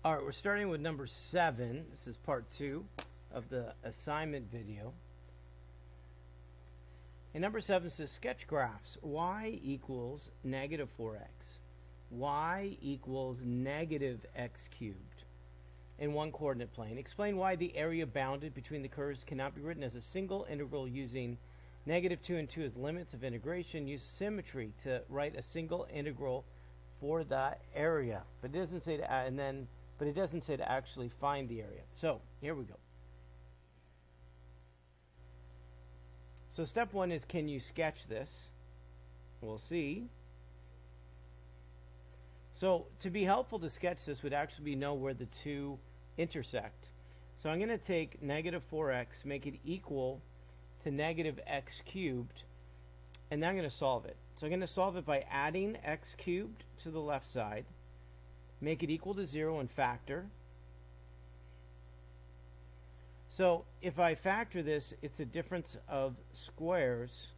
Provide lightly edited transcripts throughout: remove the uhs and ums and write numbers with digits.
All right, we're starting with number 7. This is part 2 of the assignment video. And number 7 says sketch graphs. Y equals negative 4x. Y equals negative x cubed in one coordinate plane. Explain why the area bounded between the curves cannot be written as a single integral using negative 2 and 2 as limits of integration. Use symmetry to write a single integral for that area. But it doesn't say to but it doesn't say to actually find the area. So here we go. So step 1 is, can you sketch this? We'll see. So to be helpful to sketch this would actually be know where the two intersect. So I'm going to take negative 4x, make it equal to negative x cubed, and then I'm going to solve it. So I'm going to solve it by adding x cubed to the left side, make it equal to 0 and factor. So if I factor this, it's a difference of squares.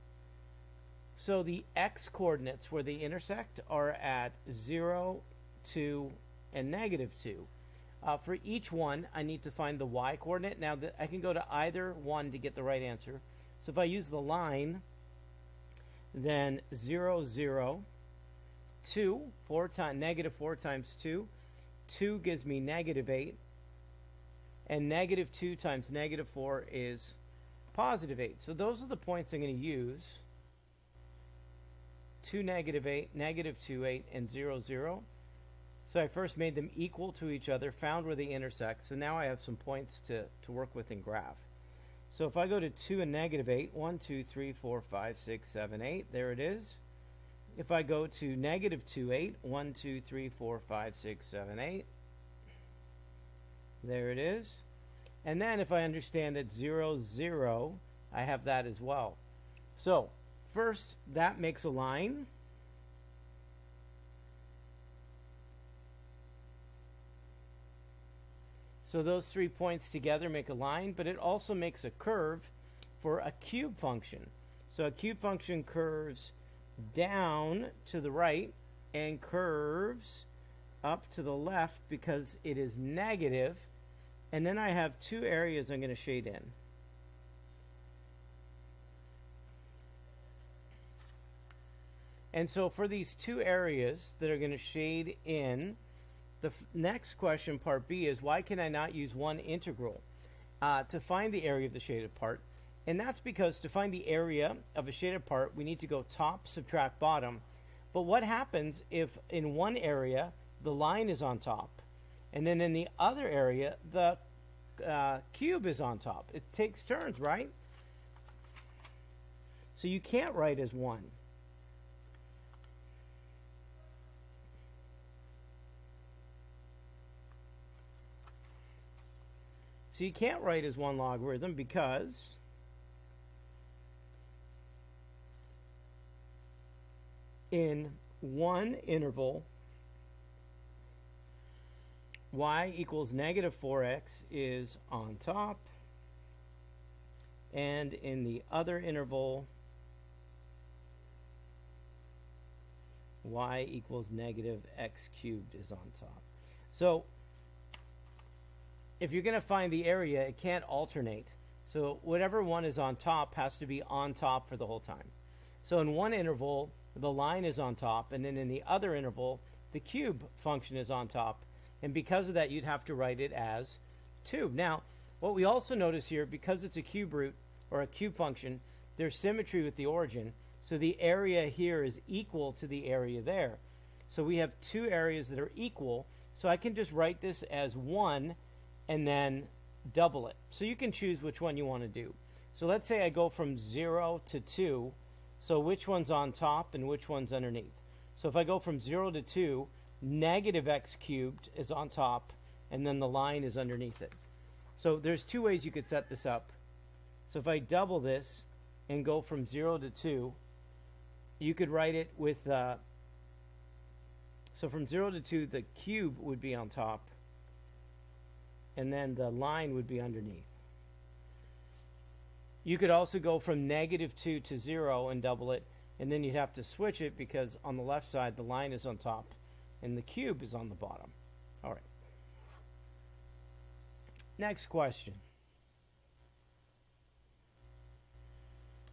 So the x coordinates where they intersect are at 0, 2, and negative 2. For each one, I need to find the y coordinate. Now, I can go to either one to get the right answer. So if I use the line, then 0, 0, 2, negative 4 times 2. 2 gives me negative 8. And negative 2 times negative 4 is positive 8. So those are the points I'm going to use. 2, negative 8, negative 2, 8, and 0, 0. So I first made them equal to each other, found where they intersect. So now I have some points to work with in graph. So if I go to 2 and negative 8, 1, 2, 3, 4, 5, 6, 7, 8, there it is. If I go to negative 2, 8, 1, 2, 3, 4, 5, 6, 7, 8, there it is. And then if I understand that 0, 0, I have that as well. So first, that makes a line. So those 3 points together make a line, but it also makes a curve for a cube function. So a cube function curves down to the right and curves up to the left because it is negative. And then I have 2 areas I'm going to shade in. And so for these 2 areas that are going to shade in, the next question, part B, is why can I not use one integral to find the area of the shaded part? And that's because to find the area of a shaded part, we need to go top, subtract bottom. But what happens if in one area the line is on top, and then in the other area the cube is on top? It takes turns, right? So you can't write as one. So you can't write as one logarithm because in one interval, y equals negative 4x is on top, and in the other interval, y equals negative x cubed is on top. So if you're going to find the area, it can't alternate. So whatever one is on top has to be on top for the whole time. So in one interval, the line is on top, and then in the other interval, the cube function is on top. And because of that, you'd have to write it as 2. Now, what we also notice here, because it's a cube root or a cube function, there's symmetry with the origin. So the area here is equal to the area there. So we have 2 areas that are equal. So I can just write this as 1 and then double it. So you can choose which one you want to do. So let's say I go from 0 to 2. So which one's on top and which one's underneath? So if I go from 0 to 2, negative x cubed is on top, and then the line is underneath it. So there's 2 ways you could set this up. So if I double this and go from 0 to 2, you could write it with, so from 0 to 2, the cube would be on top, and then the line would be underneath. You could also go from negative 2 to 0 and double it, and then you'd have to switch it because on the left side the line is on top and the cube is on the bottom. All right. Next question.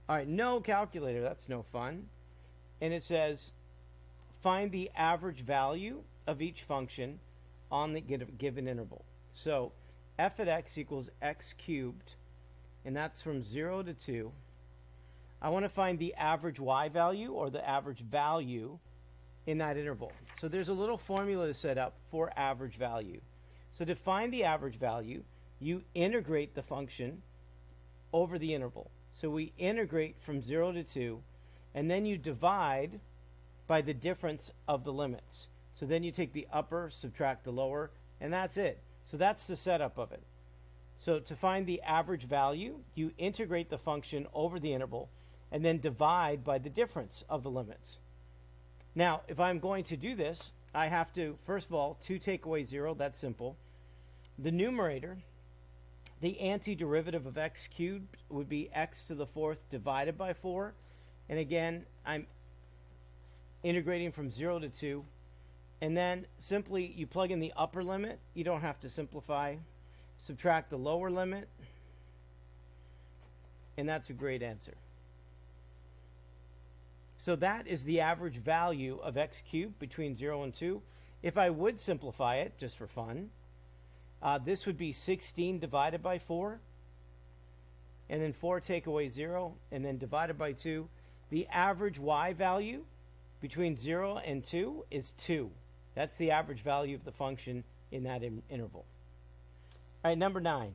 All right, no calculator. That's no fun. And it says, find the average value of each function on the given interval. So f at x equals x cubed, and that's from 0 to 2. I want to find the average y value, or the average value, in that interval. So there's a little formula to set up for average value. So to find the average value, you integrate the function over the interval. So we integrate from 0 to 2, and then you divide by the difference of the limits. So then you take the upper, subtract the lower, and that's it. So that's the setup of it. So to find the average value, you integrate the function over the interval, and then divide by the difference of the limits. Now, if I'm going to do this, I have to, first of all, 2 take away 0, that's simple. The numerator, the antiderivative of x cubed would be x to the 4th divided by 4. And again, I'm integrating from 0 to 2. And then simply you plug in the upper limit. You don't have to simplify. Subtract the lower limit. And that's a great answer. So that is the average value of x cubed between 0 and 2. If I would simplify it, just for fun, this would be 16 divided by 4. And then 4 take away 0, and then divided by 2. The average y value between 0 and 2 is 2. That's the average value of the function in that interval. All right, number 9.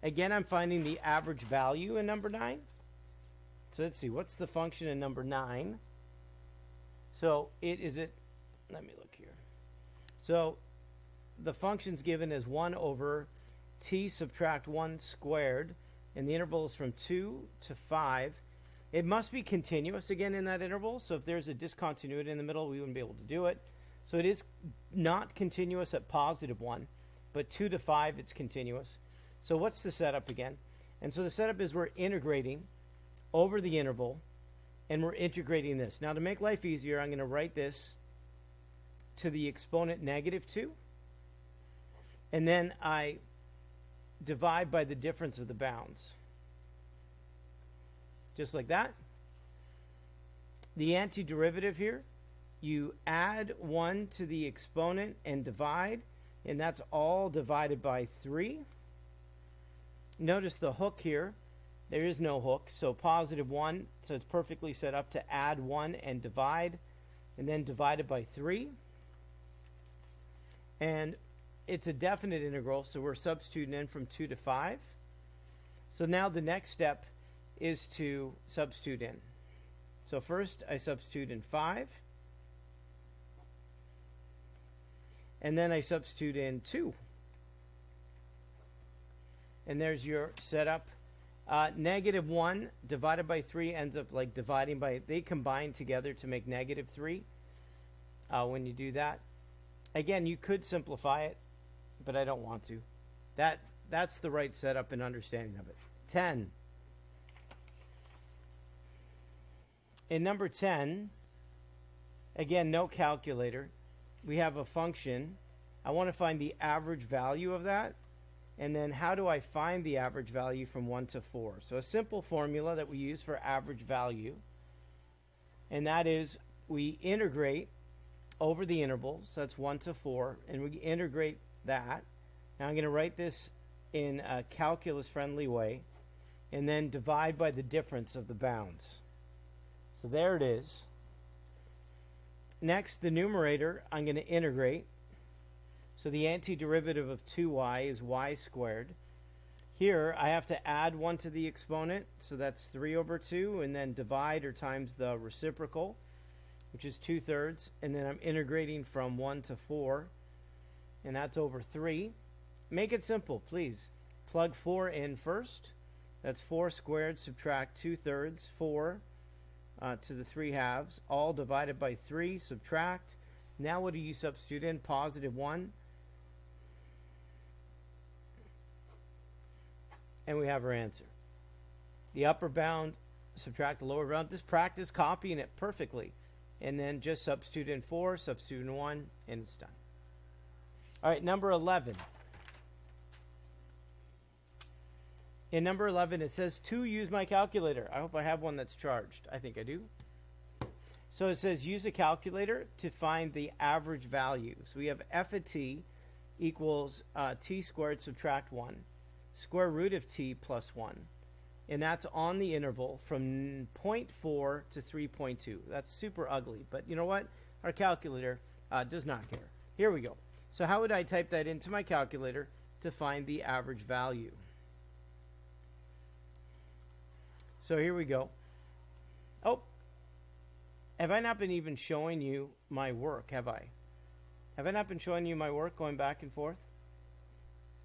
Again, I'm finding the average value in number 9. So let's see, what's the function in number 9? So let me look here. So the function's given as 1 over t subtract 1 squared, and the interval is from 2 to 5. It must be continuous again in that interval, so if there's a discontinuity in the middle, we wouldn't be able to do it. So it is not continuous at positive 1, but 2 to 5, it's continuous. So what's the setup again? And so the setup is we're integrating over the interval, and we're integrating this. Now to make life easier, I'm going to write this to the exponent negative 2, and then I divide by the difference of the bounds. Just like that. The antiderivative here, you add 1 to the exponent and divide, and that's all divided by 3. Notice the hook here. There is no hook, so positive 1, so it's perfectly set up to add 1 and divide, and then divided by 3. And it's a definite integral, so we're substituting in from 2 to 5. So now the next step is to substitute in. So first I substitute in 5, and then I substitute in 2. And there's your setup. Negative 1 divided by 3 ends up like dividing by, they combine together to make negative 3 when you do that. Again, you could simplify it, but I don't want to. That's the right setup and understanding of it. 10. In number 10, again, no calculator. We have a function. I want to find the average value of that. And then how do I find the average value from 1 to 4? So a simple formula that we use for average value, and that is we integrate over the interval, so that's 1 to 4, and we integrate that. Now I'm going to write this in a calculus-friendly way, and then divide by the difference of the bounds. So there it is. Next, the numerator, I'm going to integrate. So the antiderivative of 2y is y squared. Here, I have to add 1 to the exponent, so that's 3 over 2, and then divide or times the reciprocal, which is 2/3, and then I'm integrating from 1 to 4, and that's over 3. Make it simple, please. Plug 4 in first. That's 4 squared, subtract 2/3, 4 to the 3 halves, all divided by 3, subtract. Now what do you substitute in? Positive 1. And we have our answer. The upper bound, subtract the lower bound. Just practice copying it perfectly. And then just substitute in 4, substitute in 1, and it's done. All right, number 11. In number 11, it says to use my calculator. I hope I have one that's charged. I think I do. So it says use a calculator to find the average value. So we have f of t equals t squared subtract 1, square root of t plus 1. And that's on the interval from 0.4 to 3.2. That's super ugly. But you know what? Our calculator does not care. Here we go. So how would I type that into my calculator to find the average value? So here we go. Oh, have I not been even showing you my work, have I? Have I not been showing you my work going back and forth?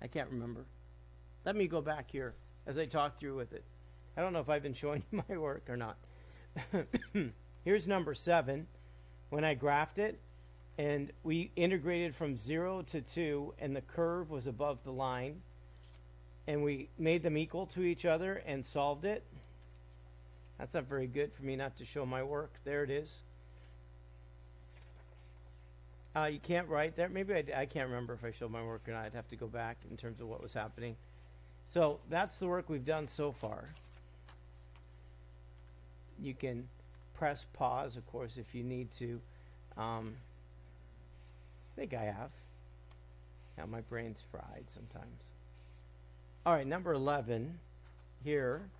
I can't remember. Let me go back here as I talk through with it. I don't know if I've been showing you my work or not. Here's number 7. When I graphed it, and we integrated from 0 to 2, and the curve was above the line, and we made them equal to each other and solved it. That's not very good for me not to show my work. There it is. You can't write there. Maybe I can't remember if I showed my work or not. I'd have to go back in terms of what was happening. So that's the work we've done so far. You can press pause, of course, if you need to. I think I have. Now my brain's fried sometimes. All right, number 11 here.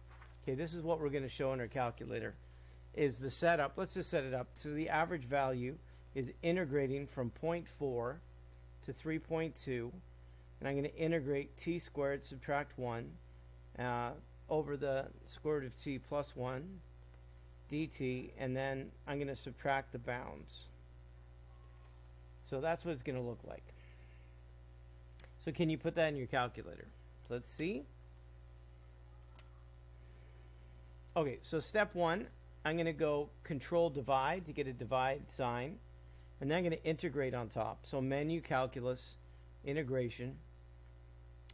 Okay, this is what we're going to show in our calculator, is the setup. Let's just set it up. So the average value is integrating from 0.4 to 3.2. And I'm going to integrate t squared subtract 1 over the square root of t plus 1 dt. And then I'm going to subtract the bounds. So that's what it's going to look like. So can you put that in your calculator? So let's see. Okay, so step 1, I'm going to go control divide to get a divide sign. And then I'm going to integrate on top. So menu, calculus, integration.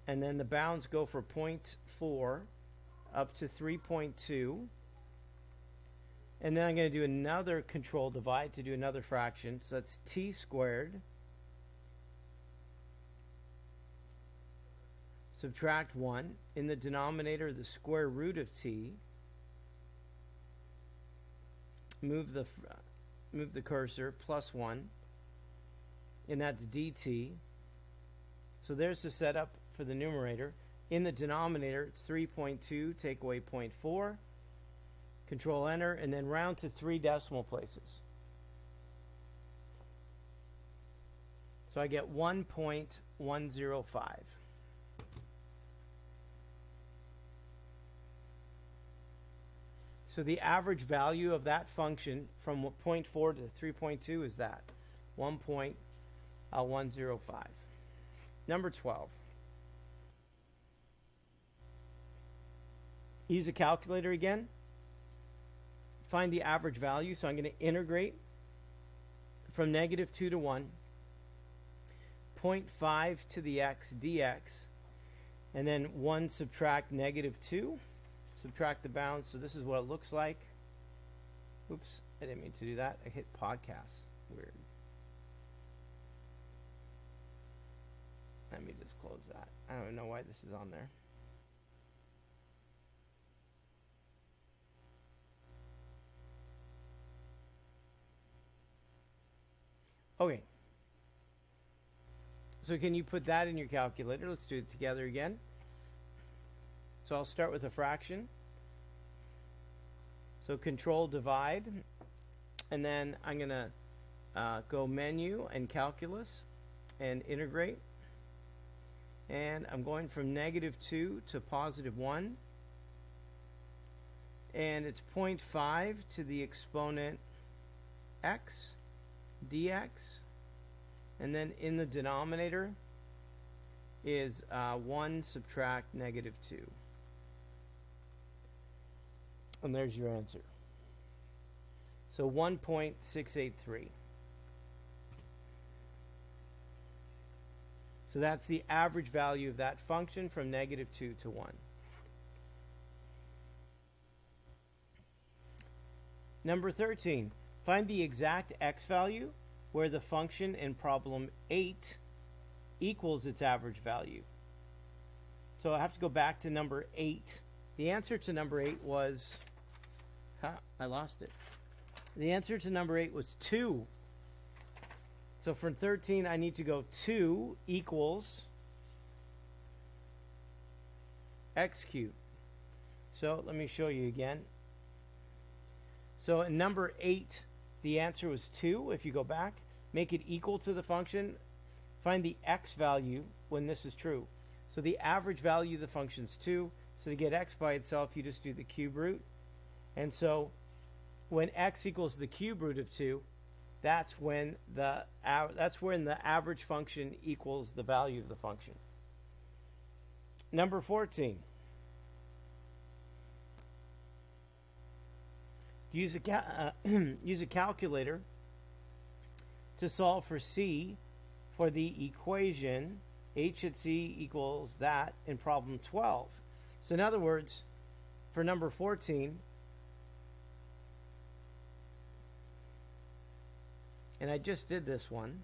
And then the bounds go for 0.4 up to 3.2. And then I'm going to do another control divide to do another fraction. So that's t squared. Subtract 1. In the denominator, the square root of t. Move the cursor, plus 1. And that's dt. So there's the setup for the numerator. In the denominator, it's 3.2. Take away 0.4. Control enter, and then round to 3 decimal places. So I get 1.105. So the average value of that function from 0.4 to 3.2 is that, 1.105. Number 12. Use a calculator again. Find the average value. So I'm going to integrate from negative 2 to 1, 0.5 to the x dx, and then 1 subtract negative 2. Subtract the bounds. So this is what it looks like. Oops, I didn't mean to do that. I hit podcast. Weird. Let me just close that. I don't know why this is on there. Okay. So can you put that in your calculator? Let's do it together again. So I'll start with a fraction. So control divide. And then I'm going to go menu and calculus and integrate. And I'm going from negative 2 to positive 1. And it's 0.5 to the exponent x dx. And then in the denominator is 1 subtract negative 2. And there's your answer. So 1.683. So that's the average value of that function from negative 2 to 1. Number 13. Find the exact x value where the function in problem 8 equals its average value. So I have to go back to number 8. The answer to number 8 was, I lost it. The answer to number 8 was 2. So from 13, I need to go 2 equals x cubed. So let me show you again. So in number 8, the answer was 2. If you go back, make it equal to the function. Find the x value when this is true. So the average value of the function is 2. So to get x by itself, you just do the cube root. And so when x equals the cube root of 2, that's when the average function equals the value of the function. Number 14. Use a calculator to solve for c for the equation h at c equals that in problem 12. So in other words, for number 14, and I just did this one.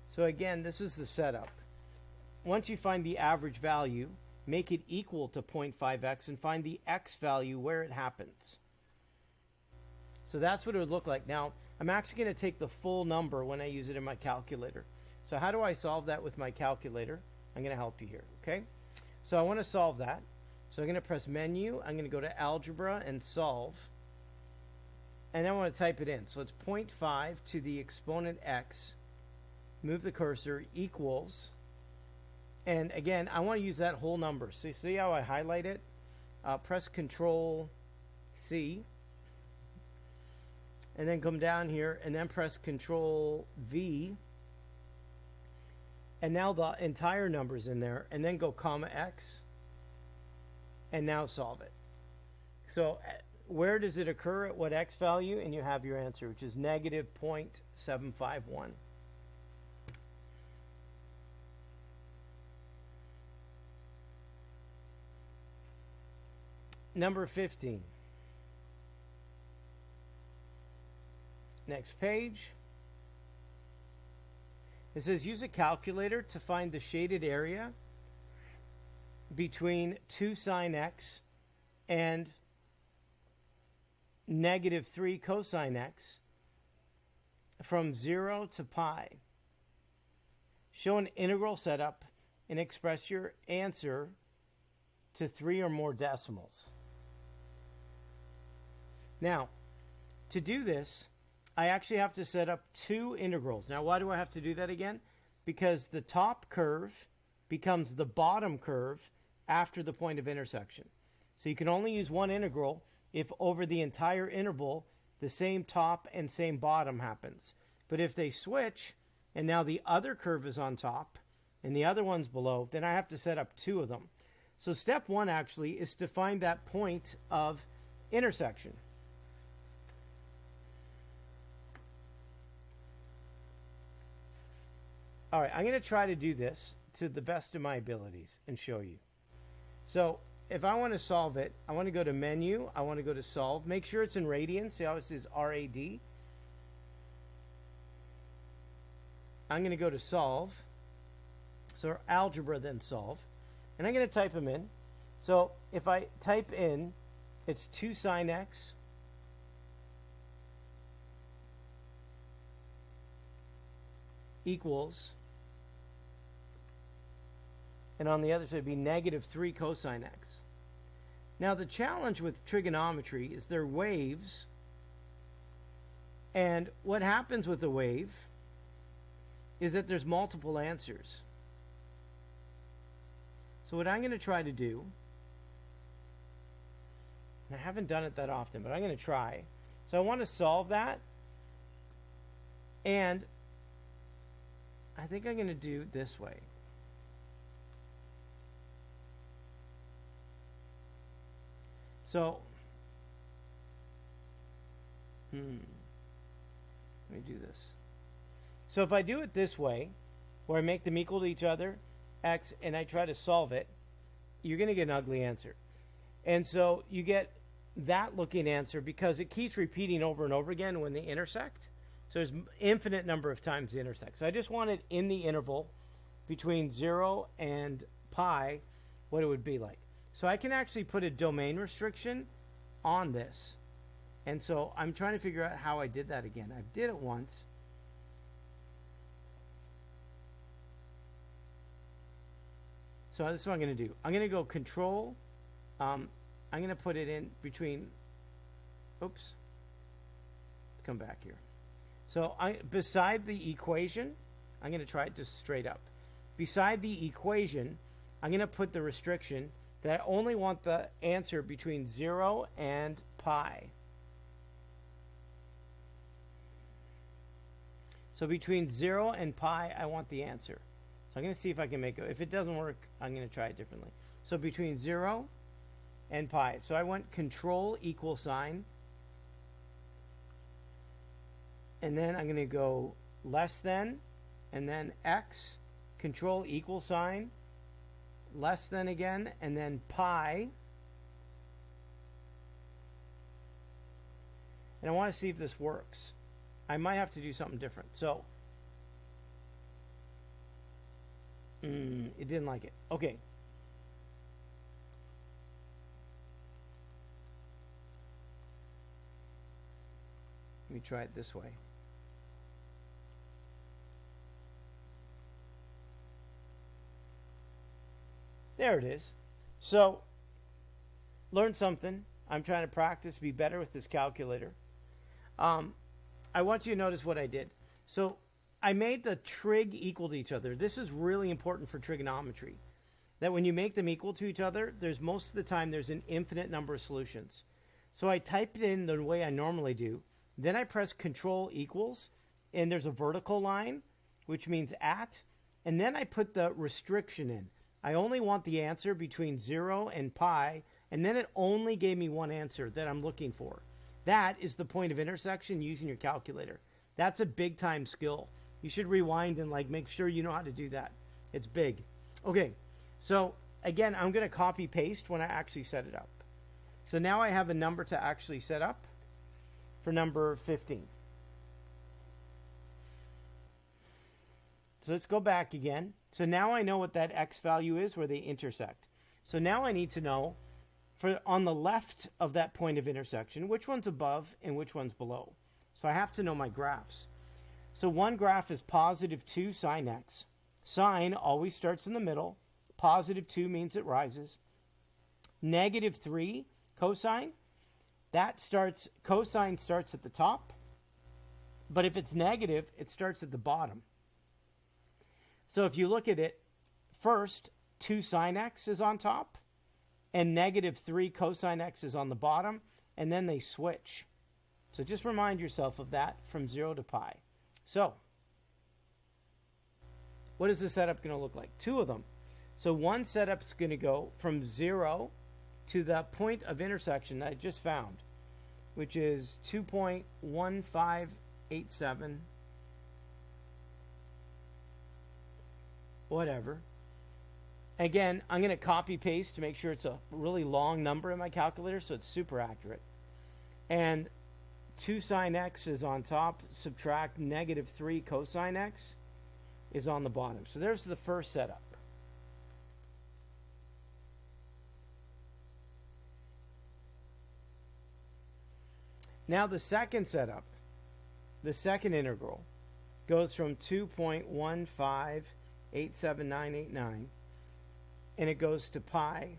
So again, this is the setup. Once you find the average value, make it equal to 0.5x and find the x value where it happens. So that's what it would look like. Now, I'm actually going to take the full number when I use it in my calculator. So how do I solve that with my calculator? I'm going to help you here, okay? So I want to solve that. So I'm going to press Menu. I'm going to go to Algebra and Solve. And I want to type it in. So it's 0.5 to the exponent x. Move the cursor, equals. And again, I want to use that whole number. So you see how I highlight it? Press Control C. And then come down here and then press Control V. And now the entire number's in there. And then go comma x. And now solve it. So where does it occur at what x value? And you have your answer, which is negative 0.751. Number 15. Next page. It says use a calculator to find the shaded area between 2 sine x and negative 3 cosine x from 0 to pi. Show an integral setup and express your answer to 3 or more decimals. Now, to do this, I actually have to set up 2 integrals. Now, why do I have to do that again? Because the top curve becomes the bottom curve after the point of intersection. So you can only use one integral if over the entire interval the same top and same bottom happens. But if they switch, and now the other curve is on top and the other one's below, then I have to set up 2 of them. So step 1 actually is to find that point of intersection. All right, I'm going to try to do this to the best of my abilities and show you. So if I want to solve it, I want to go to Menu. I want to go to Solve. Make sure it's in radians. See how it says RAD? I'm going to go to Solve. So Algebra, then Solve. And I'm going to type them in. So if I type in, it's 2 sine x equals, and on the other side would be negative 3 cosine x. Now the challenge with trigonometry is they're waves, and what happens with a wave is that there's multiple answers. So what I'm going to try to do, and I haven't done it that often, but I'm going to try. So I want to solve that, and I think I'm going to do it this way. So, let me do this. So if I do it this way, where I make them equal to each other, x, and I try to solve it, you're going to get an ugly answer. And so you get that looking answer because it keeps repeating over and over again when they intersect. So there's infinite number of times they intersect. So I just wanted in the interval between 0 and pi what it would be like. So I can actually put a domain restriction on this. And so I'm trying to figure out how I did that again. I did it once. So this is what I'm going to do. I'm going to go control. I'm going to put it in between. Oops. Come back here. So beside the equation, I'm going to try it just straight up. Beside the equation, I'm going to put the restriction that I only want the answer between 0 and pi. So between 0 and pi, I want the answer. So I'm going to see if I can make it. If it doesn't work, I'm going to try it differently. So between 0 and pi. So I want control equal sign. And then I'm going to go less than, and then x, control equal sign, less than again, and then pi. And I want to see if this works. I might have to do something different. So, it didn't like it. Okay. Let me try it this way. There it is. So, learn something. I'm trying to practice, be better with this calculator. I want you to notice what I did. So, I made the trig equal to each other. This is really important for trigonometry. That when you make them equal to each other, there's most of the time there's an infinite number of solutions. So I typed it in the way I normally do. Then I press control equals, and there's a vertical line, which means at, and then I put the restriction in. I only want the answer between 0 and pi, and then it only gave me one answer that I'm looking for. That is the point of intersection using your calculator. That's a big time skill. You should rewind and make sure you know how to do that. It's big. Okay, so again, I'm going to copy paste when I actually set it up. So now I have a number to actually set up for number 15. So let's go back again. So now I know what that x value is where they intersect. So now I need to know for on the left of that point of intersection, which one's above and which one's below. So I have to know my graphs. So one graph is positive 2 sine x. Sine always starts in the middle. Positive 2 means it rises. Negative 3 cosine, cosine starts at the top. But if it's negative, it starts at the bottom. So if you look at it, first 2 sine x is on top, and negative 3 cosine x is on the bottom, and then they switch. So just remind yourself of that from 0 to pi. So, what is the setup going to look like? Two of them. So one setup is going to go from 0 to the point of intersection that I just found, which is 2.1587, whatever. Again, I'm going to copy paste to make sure it's a really long number in my calculator so it's super accurate. And 2 sine x is on top, subtract negative 3 cosine x is on the bottom. So there's the first setup. Now the second setup, the second integral, goes from 2.1587989 and it goes to pi.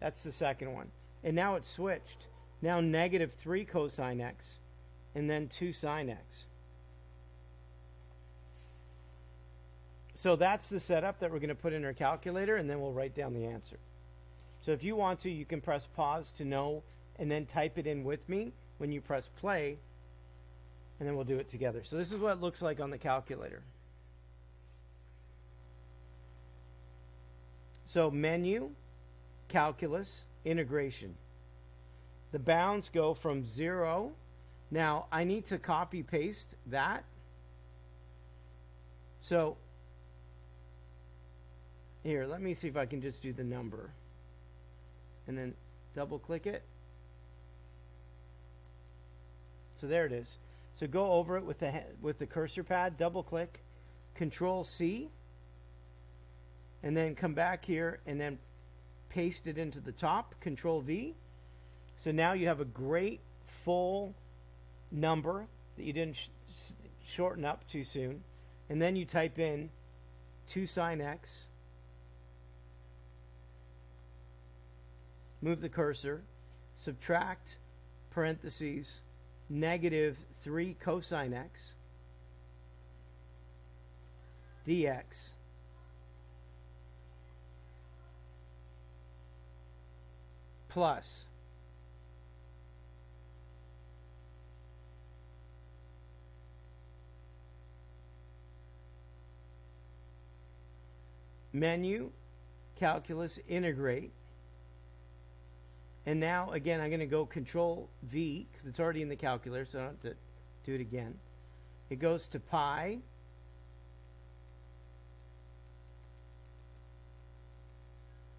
That's the second one. And now it's switched. Now negative 3 cosine x, and then 2 sine x. So that's the setup that we're going to put in our calculator, and then we'll write down the answer. So if you want to, you can press pause to know, and then type it in with me when you press play, and then we'll do it together. So this is what it looks like on the calculator. So menu, calculus, integration. The bounds go from 0. Now, I need to copy paste that. So, here, let me see if I can just do the number. And then double click it. So there it is. So go over it with the cursor pad, double click, Control C, and then come back here and then paste it into the top, Control V. So now you have a great full number that you didn't shorten up too soon. And then you type in 2 sine x, move the cursor, subtract, parentheses, negative 3 cosine x, dx, plus menu, calculus, integrate. And now, again, I'm going to go Control V because it's already in the calculator, so I don't have to do it again. It goes to pi.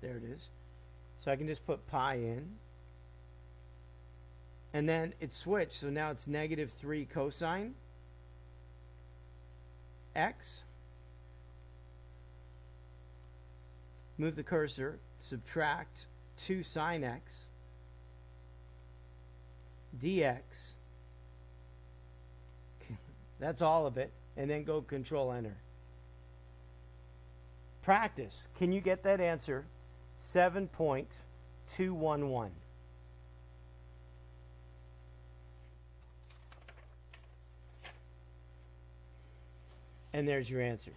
There it is. So I can just put pi in. And then it switched, so now it's negative 3 cosine x. Move the cursor, subtract 2 sine x, dx. That's all of it. And then go Control Enter. Practice. Can you get that answer? 7.211. And there's your answer.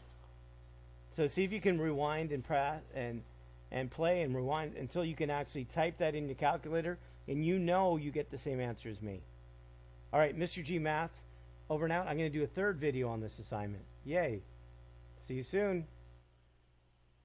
So see if you can rewind and play and rewind until you can actually type that in your calculator, and you know you get the same answer as me. All right, Mr. G Math, over and out. I'm going to do a third video on this assignment. Yay. See you soon.